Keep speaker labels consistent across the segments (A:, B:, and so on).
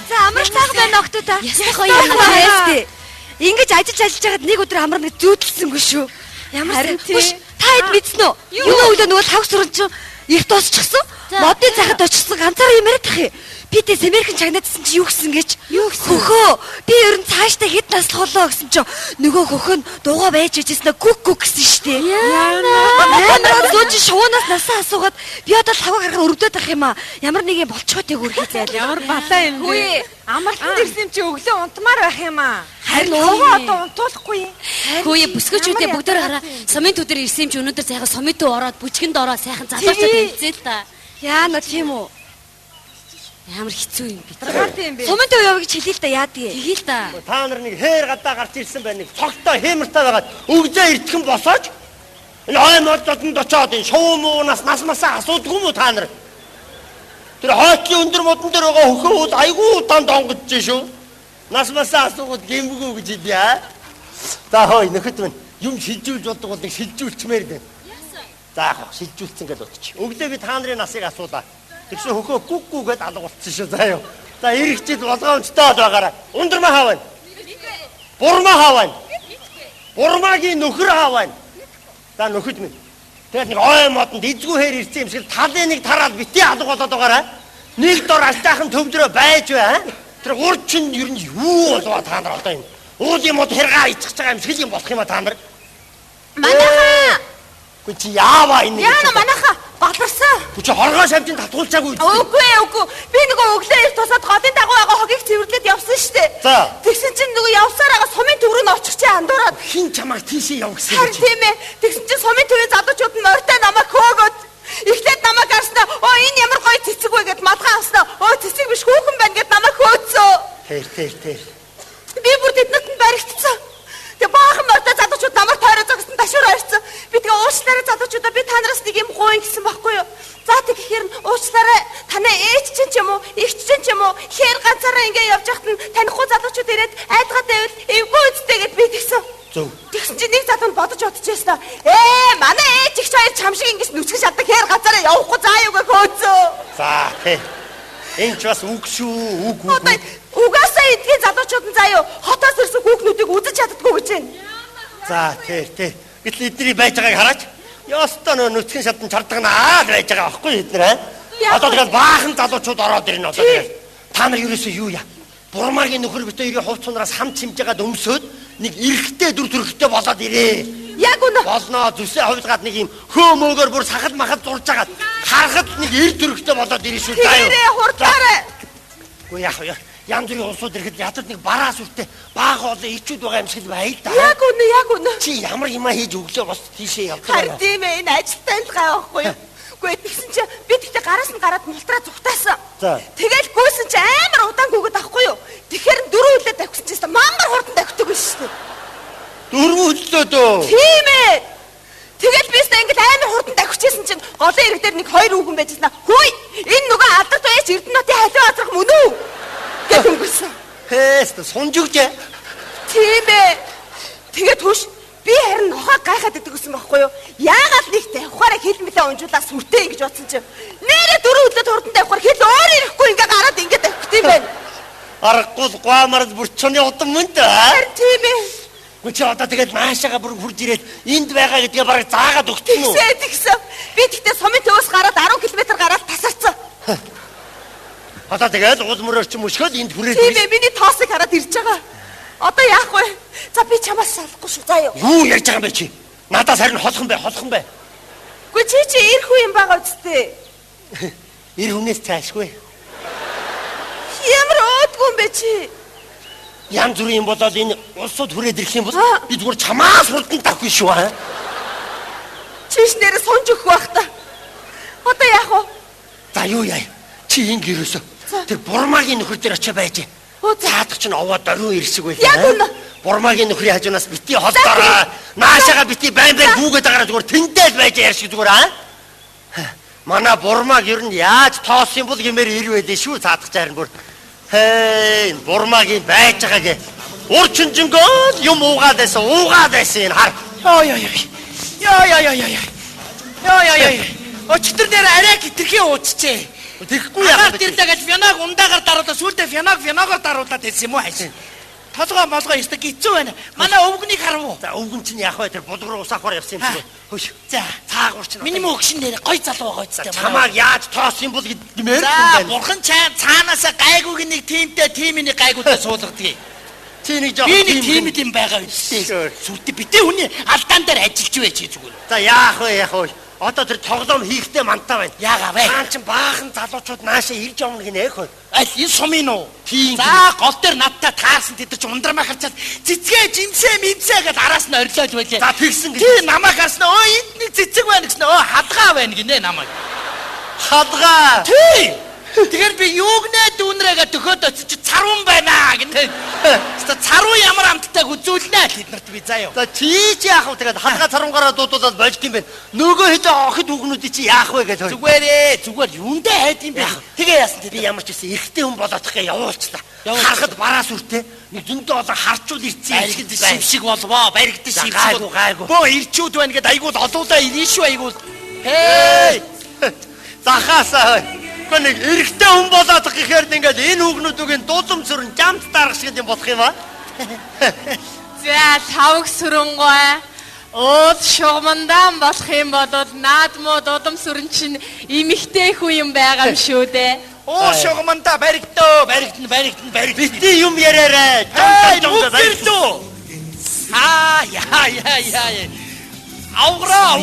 A: За амар цаах байна охтуудаа.
B: Ястай гоё юм.
A: Ингэж ажиллаж байгаад нэг өдөр амар нэг зүйдлсэнгүй шүү. Ямар
B: харин
A: та хэд мэдсэн үү? Юу өглөө нөгөө тавх суран чинь их дуусчихсан. Модны захад очсон ганцаараа юм яриад тах юм. Би тэ Америкэн чагнаадсан чи юу гэсэн гэж? Юу гэсэн? Хөхөө. Би ер нь цаашдаа хэд наслахолоо гэсэн чи нөгөө хөхөө дуугаа байж ижсэн гүк гүк гэсэн штэ. Яана. Сууж шуунаас насаа асуугаад би одоо лавга гарахаар өргөдөд байх юм аа. Ямар нэг юм болцохойг үргэлж зайл.
C: Ямар балаа юм бэ?
B: Үгүй. Амралтанд ирсэн чи өглөө унтмаар байх юм аа.
A: Харин
B: уугаа одоо унтуулахгүй.
D: Хөөе бүсгүүчүүдээ бүгдээр хараа. Сумын төдөр ирсэн юм чи өнөөдөр сайхан сумын төв ороод бүжгэнд ороо сайхан залуучууд танилцээ л та.
A: Яана тийм үү?
D: Ямар хэцүү юм бэ?
B: Тийм бэ.
A: Сумын төв яваа гэж хэлээ л да яадгийг.
D: Тэгээл та.
E: Та нар нэг хээр гадаа гарч ирсэн байна. Нэг цогтой хэмэртэй байгаад өгзөө иртгэн босоож энэ ой моддод очоод энэ шуу муунаас нас масаа асуудгүй мүү та нар? Тэр хойтлын өндөр модон дээр байгаа хөхөөд айгүй удаан донгодж шүү. Нас масаа асуугаад гэмбэгүү гэж хэлье. За хой нөхөд минь юм шилжүүлж болдог бол нэг шилжүүлчмээр байна. За яг шилжүүлсэн гэж бодчих. Өглөө би та нарын насыг асуулаа. Тэгсэн хөхөө гүггүгээд алга болчихсон шүү заа юу. За эргэжид болгоомжтой байгаараа. Ундрмаа хаавна. Бурмаа хаавна. Бурмаагийн нөхөр хаавна. За нөхөд минь. Тэгээд нэг ой модонд эзгүй хээр ирсэн юм шиг талын нэг тараад бити алга болоод байгаараа. Нэг дор алтайхан төвдрөө байж бай. Тэр урд чинь ер нь юу болоо та нар одоо юм. Уулын мод хэргаа ичж байгаа юм шиг юм болох юм а та нар.
B: Манайха.
E: Гү чи яаваа энэ.
B: Яана манайха голорсон.
E: Гү чи хоргоо шавжин татгуулчаагүй.
B: Үгүй. Би нөгөө өглөө их тусаад голын дагуу байгаа хогийг цэвэрлээд явсан штэ.
E: За.
B: Тэгсэн чинь нөгөө явсаар байгаа сумын төв рүү очих чинь андуураад.
E: Хин чамайг тийшээ яв гэсэн
B: Харин тийм ээ. Тэгсэн чинь сумын төвийн залуучууд нь морьтой намайг хөөгөөд эхлээд намайг гарснаа. Энэ ямар гоё цэцэг вэ гэд мадгаа авснаа. Цэцэг биш хүүхэн байна гэд намайг хөөцөө.
E: Тэр.
B: Би бүр тэднэрт нь баригдсан. Тэгээ баахан морьтой залуучууд намайг тойроо зогсон ташуур ойрсон. Би тэгээ уучлаарай залуучуудаа би та нараас нэг юм гуйн гэсэн байхгүй юу? За тэгэхээр уучлаарай. Танай ээж чинь ч юм уу, эгч чинь ч юм уу хээр ганцаараа ингэ явж байхад нь танихгүй залуучууд ирээд айдгаа тавил эвгүй үсттэй гэд би тэгсэн.
E: Зөв.
B: Тэгсэн чинь нэг залуу нь бодож бодчихсон. Манай ээж их хоёр чам шиг ингэж нүцгэж чаддаг хээр ганцаараа явахгүй заа юу гэх хөөцөө.
E: За тий. Энд ч бас үг шүү, үг.
B: Угаасаа эдгийн залуучууд нь заа юу хотоос ирсэн хүүхнүүдийг үзэж чаддаггүй гэж байна.
E: За тий. Гэтэл эдний байж байгааг хараач. Ястаа нөө нүцгэн шатан чардагнаад байж байгаа байхгүй эднэр аа. Одоо тэгэл баахан залуучууд ороод ирнэ одоо тэгэл. Та нар ерөөсөө юу яа? Бурмаагийн нөхөр битээ ирээ хувц цунараас хамт чимжээгээд өмсөөд нэг эрэгтэй дүр төрхтэй болоод ирээ.
B: Яг үнэ.
E: Болно зүсээ хувилгаад нэг юм хөөмөөгөр бүр сахал махал зурж агаад харахад нэг эр төрхтэй болоод ирээ шүү заа юу.
B: Тэрээ хурдаарай.
E: Гү яах вэ? Янз бүрийн улсууд ирэхэд ядад нэг бараас үртэй баага олон ичүүд байгаа юм шиг л байл да.
B: Яг үнэ.
E: Чи ямар юмаа хийж өглөө бос тийшээ явдаг
B: байна. Тийм ээ, энэ ажилтай л гай байхгүй юу? Үгүй тэгсэн чи би тэгтээ гараас нь гараад мултраа зүхтаасан.
E: За.
B: Тэгэл гүйсэн чи амар удаан гүгэд авахгүй юу? Тэгэхээр 4 үлээ тавьчихсан чинь мангар хурдан тавьдаг биш шүү дээ.
E: 4 үлээ дөө.
B: Тийм ээ. Тэгэл би өөртөө ингэж амар хурдан тавьчихсан чинь голын ирэг дээр нэг 2 хүүхэн байжснаа. Хөөе, энэ нөгөө алдарт байж Эрдэнэтийн халиу азрах мөн үү? Гэж өнгөрсөн.
E: Хэст сунжигжээ.
B: Тийм ээ. Тэгээд түш би харин нохоо гайхаад идэг гэсэн байхгүй юу? Яагаад нэг тавихаараа хэлмэлээ унжуулаа сүртэй ингэж бодсон чинь нэрээ 4 өдөө хурдан тавихаар хэл өөр ирэхгүй ингээ гараад ингээ тавих юм байна.
E: Аргагүй гуамард бүрчөний удам мөн дээ.
B: Харин тийм ээ.
E: Гүч одоо тэгээд наашаага бүр хурж ирээд энд байгаа гэдгээ бараг заагаад өгсөн үү?
B: Тэгсэн. Би тэгтээ сумын төвөөс гараад 10 км гараад тасарсан.
E: Одоо тэгээд уул мөрөөр чи мөшгөөд энд хүрээд
B: тийм ээ, миний тоосыг хараад ирж байгаа. Одоо яах вэ? За би чамаас салахгүй шүү заа юу.
E: Юу ярьж байгаа юм бэ чи? Надаас харин холхон бай.
B: Гү чи ир хүү юм байгаа үсттэй.
E: Ир хүнээс цаашгүй.
B: Ямар өөдгүй юм бэ чи?
E: Янз бүрийн юм болоод энэ улсууд хүрээд ирэх юм бол би зүгээр чамаас хурдан тавхгүй шүү аа.
B: Чиш нэрээ сунж өгөх байх та. Одоо яах вэ?
E: За юу яа? Чи ингэ ерөөсө. Тэр бурмаагийн нөхөр дээр очиж байж. Цаадах чинь овоо дөрөв ирсэг байлаа.
B: Яг үнэ.
E: Бурмаагийн нөхрийн хажуунаас бити холдороо. Наашаага бити байн гүүгээд байгаараа зүгээр тэнтэй л байж ярьж зүгээр аа. Манай бурмааг ер нь яаж тоосон юм бол гэмээр ир байлээ шүү цаадах чарн бүр. Бурмаагийн байж байгааг урчинжингөө юм уугаад байсан хар. Яа.
C: Өчтөр дээр арай хитрхи ууцчээ.
E: Тэгэхгүй яах вэ?
C: Тэр дээгэл фянаг ундаагаар даруулаад сүултээ фянагоор даруулаад хэлсэн юм уу хайш. Толгой молгоо ёстой гизүү байна. Манай өвгнийг харав.
E: За өвгөн чинь яах вэ? Тэр булгар усаахаар явсан юм шиг. Хөөш.
C: За
E: Цаагуур чинь.
C: миний мөгшин дээр гой залуу байгаа үстэй.
E: Чамааг яаж тоосон бол гэмээр
C: За
E: байна.
C: бурхан цаанаасаа гайгүйг нэг тимтэй тимний гайгуудаа суулгадгийг.
E: Чи нэг жоох
C: Би нэг тим юм байгаа үстэй. Сүлтээ битээ хүний алдаан дээр ажиллаж байж зүгээр.
E: За яах вэ? Одоо тэр тоглоом хийхдээ мантаа байна.
C: Яагаа вэ?
E: Цаан чинь баахан залуучууд наашаа ирж явна гинэ хөө.
C: Аль энэ сумын уу?
E: Тийм.
C: За гол дээр надтай таарсан тэд чи ундрмаа харчаад цэцгээ жимсээ гэд араас нь орилоод байлээ.
E: За тэгсэн гэж.
C: Тий намайг харснаа өө энд нэг цэцэг байна гэсэн өө хадгаа байна гинэ намайг.
E: Хадгаа.
C: Тий. Тэгэхээр би юуг нэ дүүнрээгээ төхөөд очиж царван байна гинэ. Тэст царван ямар амттайг үзүүлнэ тэд нарт би заяа.
E: За чи яах вэ? Тэгээд хадгаа царвангаараа дуудуулаад болж юм байна. Нөгөө хэд охид хүүхнүүдий чи яах вэ гэж.
C: Зүгээр юундээ хайд юм бэ? Тэгээ яасан
E: би ямар ч гэсэн эрэгтэй хүн болоодохгээ явуулчлаа. Харахад бараас үртэй нэг зөндөө олон харчуул ирцэн
C: ирчгэд шившиг болвоо баригд шившиг
E: гайгүй.
C: Бөө ирчүүд байна гэд айгуул олуулаа ирээш айгуул. Хей!
E: Захаасаа. Гэнэ нэг эрэгтэй хүн болоодох гэхээр ингээд энэ хүүхнүүдийн дуулам сүрэн жамт дарах шиг юм болох юм аа.
B: За тавг сүрэнгой. Ууд шугамдан болох юм бол наадмуу дулам сүрэн чинь эмэгтэй хүн юм байгаа юм шүү дээ.
C: Оо шугаманда баригдөө баригд.
E: Бити юм яраарэ.
C: Баригдөө. Яа. Ауграа.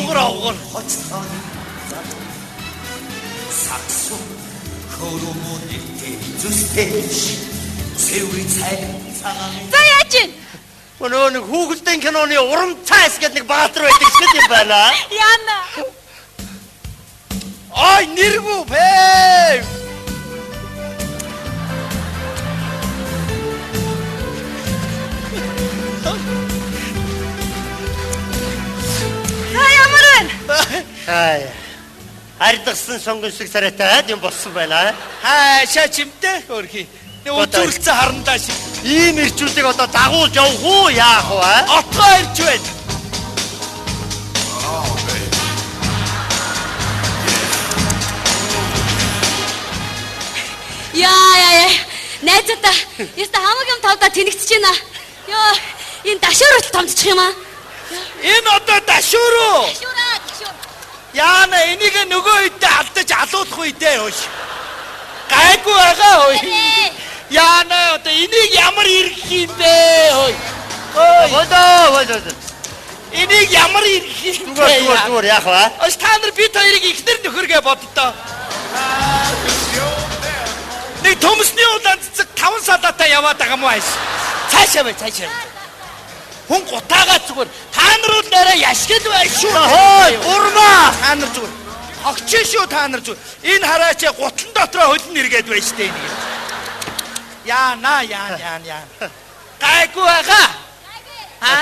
F: Саксо хөрөмөний зүстэйш сэври цай цагаан.
B: За яа чинь?
E: Өнөө нэг хүүхэлдэйн киноны урам цайс гэдэг нэг баатар байдаг шиг юм байна.
B: Яна.
C: Ой нэргүү бэ.
B: Ямар вэ?
E: Ардгсан сонгонсог царайтай юм болсон байна.
C: Хаашаа чимтэй хөрхи. Үзүүлсэн харандаа шиг.
E: Ийм ирчүүдийг одоо дагуулж явах уу яах вэ?
C: Отгоо ирж байна.
D: Яа. Найзуудаа, яста хамаг юм тавдаа тэнэгтэж байна. Йоо, энэ дашуурт томдчих юм аа.
C: Энэ одоо дашууруу.
D: Дашуур.
C: Яана энийг нөгөө үедээ алдаж алуулах үедээ хөөш. Гайгүй байгаа хөөе. Яана одоо энийг ямар ирэх юм бэ хөөе.
E: Водоо.
C: Энийг ямар ирэх юм бэ?
E: Зүгээр яах вэ?
C: Ос та нар бид хоёрыг ихнэр нөхөргээ боддоо. Нэг төмсний улаан цэцэг 5 салаатаа яваад байгаа юм уу хайш. Цаашаа. Хүн гутаагаа зүгээр та нар бол нэрээ яшгил бай шүү.
E: Урмаа.
C: Та нар зүгээр. Огч шүү та нар зүгээр. Энэ хараач гутлан дотроо хөлн иргээд байж тээ нэг. Яана. Гайгүй байгаа.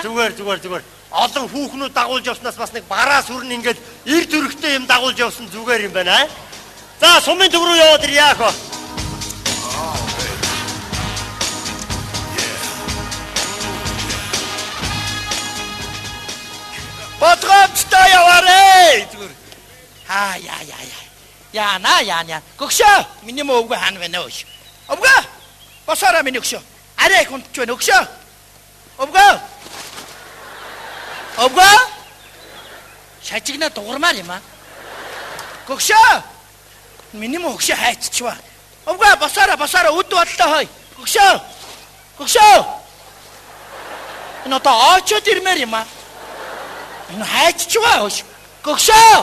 E: Зүгээр. Олон хүүхнүүд дагуулж явснаас бас нэг бараас хүрн ингээд ир төрхтэй юм дагуулж явсан зүгээр юм байна. За сумын төв рүү яваад ир яах вэ?
C: Бодгоомжтой яваарэ. Зүгээр. Яана. Гөгшөө. Миний мөвгөө хаана байна вэ? Өвгөө. Босоороо миний гөгшөө. Арай хүндч байна гөгшөө. Өвгөө. Шажигна дуурмаар юм аа. Гөгшөө. Миний мөвгөө хайцчихва. Өвгөө босоороо үд бодлоо хой. Гөгшөө. Энэ одоо очоод ирмээр юм аа. Энэ хайччихваа хөөш. Гөгшөө.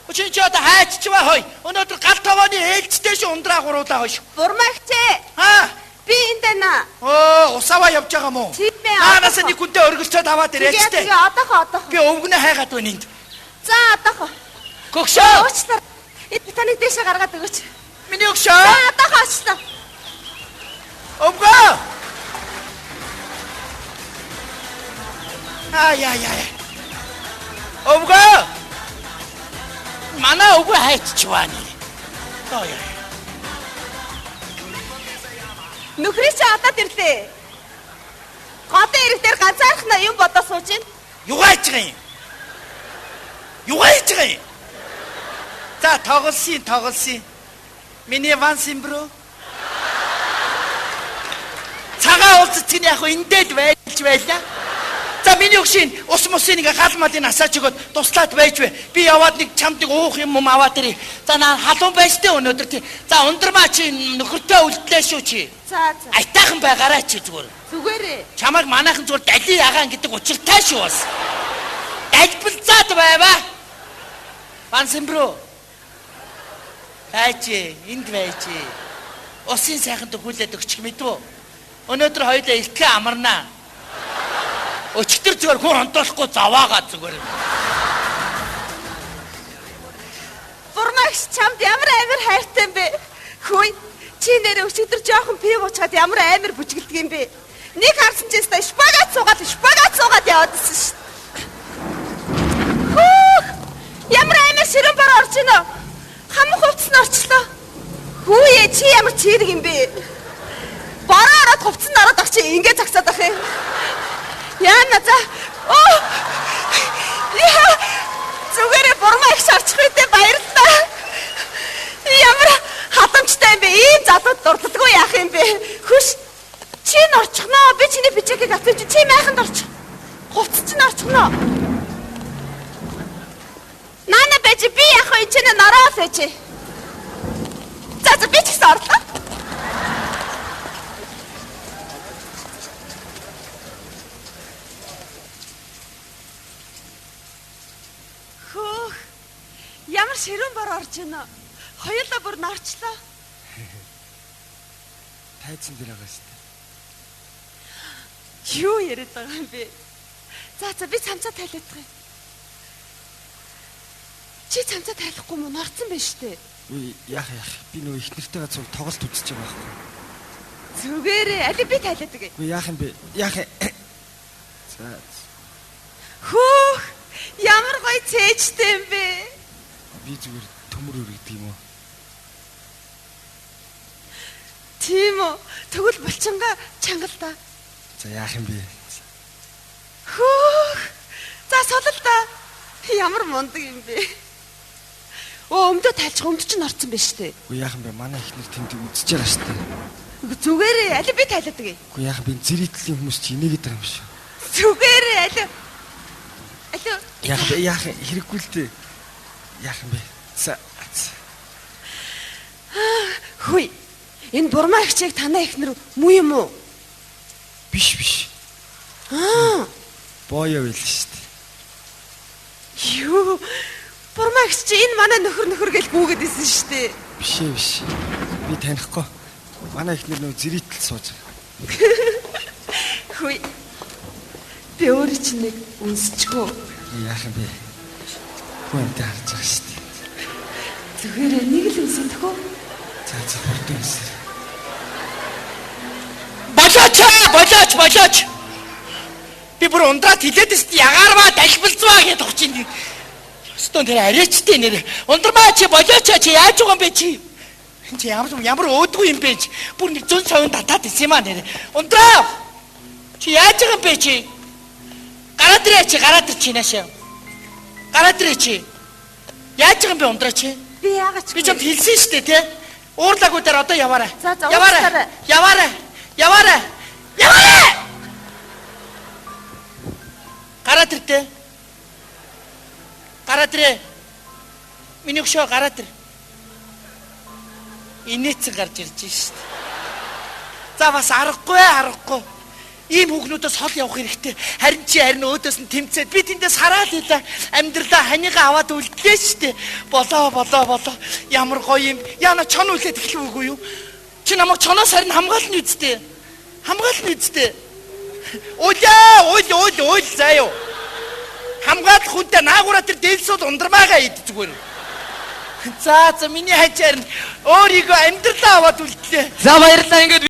C: Өчигдөр чи одоо хайччихваа хөөе. Өнөөдөр гал тавааны ээлжтэй ши ундраа гуруулаа хөөш.
B: Бурмагчээ. Би энд байна.
C: Усаваа явж байгаа мó. Наанаас нэг хүнтэй өргөлцөөд аваад ирээч тээ.
B: Тэгээ одоохоо.
C: Би өвгнөө хайгаад байна энд.
B: За одоохоо.
C: Гөгшөө.
B: Уучлаарай. Энд таныг дэшээ гаргаад өгөөч.
C: Миний гөгшөө.
B: За одоохоо очлоо.
C: Өвгөө. Өвгөө. Манай өвгөө хайччихваа нэ.
B: Нөхрий чи одоод ирлээ. Годын ирэх дээр ганцаархнаа юм бодоо сууж байна.
C: Юу хайж байгаа юм? За тоглосон. Миний Ван Симбро. Цагаан уулзцгийн яг эндээд байж байлаа. За миний өгшин ус мусын нэг галмалын асаач өгөөд туслаад байж вэ. Би яваад нэг чамд нэг уух юм аваад ирээ. За наа халуун байж тээ өнөөдөр тий. За ундрмаа чи нөхөртөө үлдлээ шүү чи.
B: За.
C: Айтаахан байгаарай чи зүгээр.
B: Зүгээрээ.
C: Чамайг манайхан зүгээр дали ягаан гэдэг учиртай шүү бас. Дальбалцаад байваа. Ван Симбро. Хайчи, энд байж. Усын сайхан төгүүлээд өгчих мэдвэ. Өнөөдөр хоёулаа илтгэн амарнаа. Өчтөр зүгээр хүн онтолохгүй заваагаа зүгээр.
B: Бурмагш чамд ямар амар хайртай юм бэ? Хөөе, чи нэрээ өчтөр жоохон пив уучгаад ямар амар бүжгэлдэг юм бэ? Нэг харсан ч ястай шпагат суугаад яваадсэн шүү. Ямар амар ширэн бар орж ийнө. Хамаг хувцас нь орчлоо. Хүүе чи ямар чирэг юм бэ? Бараа ороод хувцас нь ороод очи ингэ загсаад ах юм. Яна за. Зүгээрээ бурмаа их шарчих үедээ баярлалаа. Ямар хатамжтай юм бэ? Ийм задууд дурддаггүй яах юм бэ? Хүш чи н орчихноо. Би чиний бичээгийг авчих чи майханд орчих. Хувцас чинь орчихноо. Нана бэж би яг хоо чинь нороос ээж. За би ч гэсэн орлоо. Хөө ямар ширүүн бар орж ийнө. Хоёулаа бүр норчлоо.
G: Тайзан дээр байгаа шүү дээ.
B: Юу яриад байгаа юм бэ? За би цамцаа тайлах юм. Чи цамцаа тайлахгүй мó норцсон байж тээ.
G: Үгүй яах. Би нөгөө их нэртэйгээ зур тоглолт үзэж байгаа байхгүй.
B: Зүгээрээ али би тайлаадаг.
G: Үгүй яах юм бэ? Яах. За.
B: Хөөх ямар гоё цээжтэй юм бэ?
G: Би зүгээр төмөр өргөдөг юм уу?
B: Тийм үү. Тэгвэл булчингаа чангал да.
G: За яах юм бэ?
B: Хөөх. За солол да. Ямар мундаг юм бэ? Өмдөө тайлчих өмд чинь орцсон байж тээ.
G: Үгүй яах юм бэ? Манай ихнэр тэнд үзэж байгаа шүү дээ.
B: Зүгээрээ али би тайлаадаг.
G: Үгүй яах би зэрэгтлийн хүмүүс чи инээгээд байгаа юм шүү.
B: Зүгээрээ али.
G: Яах хэрэггүй л дээ. Яах юм бэ? За.
B: Хүй. Энэ бурмаа ихчийг танаа ихнэр муу юм уу?
G: Биш. Боёо байл шүү дээ.
B: Юу? Бурмаа ихч энэ манай нөхөр гэж гүгээд исэн шүү дээ.
G: Биш. Би танихгүй. Манай ихнэр нөө зэрэгтэл сууж байгаа.
B: Хүй. Би өөрөө чинь нэг үнсчгөө.
G: Яах юм бэ? Хүнтэй харж байгаа шүү дээ.
B: Зүгээрээ нэг л үнсэндэгөө.
G: За хурдан үсэр.
C: Болооч. Би бүр ундраад хилээдэс ягаарваа далбалцваа гэж тохчин. Стон тэр арайчтай нэр. Ундрмаа чи болооч чи яаж байгаа юм бэ чи? Чи ямар өөдгүй юм бэ чи? Бүр нэг зүүн совын татаад исэн юм аа нэр. Ундраа. Чи яаж байгаа юм бэ чи? Гараад ир чи наашаа. Гараад ир чи. Яаж байгаа юм бэ ундраа чи?
B: Би яагаад ч
C: би чамд хэлсэн шүү дээ тий. Уурлаггүй дээр одоо яваарай.
B: За
C: Яваарай. Гараад иртээ. Гараад ирээ. Миний өгшөө гараад ир. Инээцэн гарч ирж шүү дээ. За бас аргагүй. Ийм хүүхнүүдээс хол явах хэрэгтэй. Харин өөдөөс нь тэмцээд би тэндээс хараад илаа. Амьдралаа ханийгаа аваад үлдлээ шүү дээ. Болоо. Ямар гоё юм. Яна чон үлээд эхлэвгүй юу? Чи намайг чоноос харин хамгаална үсттэй. Уул заяа. Хамгаалах хүнтэй наагуураа тэр дээлсүүд ундрмаагаа ид зүгээр. За миний хажаар өөрийгөө амьдралаа аваад үлдлээ.
H: За баярлалаа. Ингээд